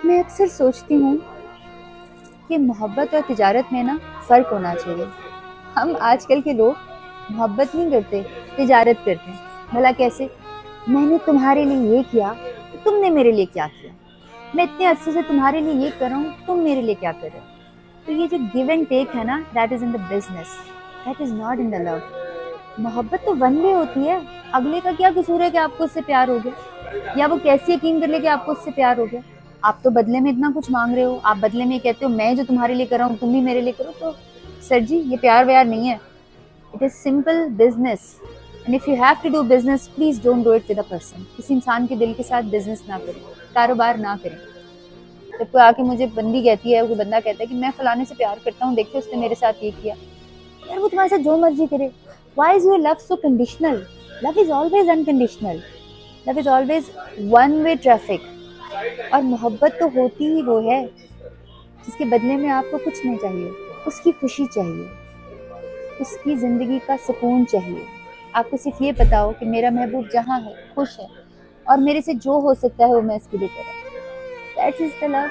मैं अक्सर सोचती हूँ कि मोहब्बत और तिजारत में ना फ़र्क होना चाहिए। हम आजकल के लोग मोहब्बत नहीं करते, तिजारत करते हैं। भला कैसे? मैंने तुम्हारे लिए ये किया, तो तुमने मेरे लिए क्या किया? मैं इतने अरसे से तुम्हारे लिए ये कर रहा हूँ, तुम मेरे लिए क्या कर रहे हो? तो ये जो गिव एंड टेक है ना, that is in the business, that is not in the love. मोहब्बत तो वन वे होती है। अगले का क्या कसूर है कि आपको उससे प्यार हो गया, या वो कैसे यकीन कर ले कि आपको उससे प्यार हो गया। आप तो बदले में इतना कुछ मांग रहे हो, आप बदले में कहते हो मैं जो तुम्हारे लिए कर रहा हूँ तुम भी मेरे लिए करो। तो सर जी, ये प्यार व्यार नहीं है। It is simple business. And if you have to do business, please don't do it with a person. किसी इंसान के दिल के साथ बिजनेस ना करें, कारोबार ना करें। जब कोई आके मुझे बंदी कहती है, कोई बंदा कहता है कि मैं फलाने से प्यार करता हूँ, देखिए उसने मेरे साथ ये किया, यार वो तुम्हारे साथ जो मर्जी करे। Why is your love so conditional? Love is always unconditional. Love is always one way traffic. और मोहब्बत तो होती ही वो है जिसके बदले में आपको कुछ नहीं चाहिए, उसकी खुशी चाहिए, उसकी जिंदगी का सुकून चाहिए। आपको सिर्फ ये पता हो कि मेरा महबूब जहाँ है खुश है, और मेरे से जो हो सकता है वो मैं इसके लिए करूँ। That is the love.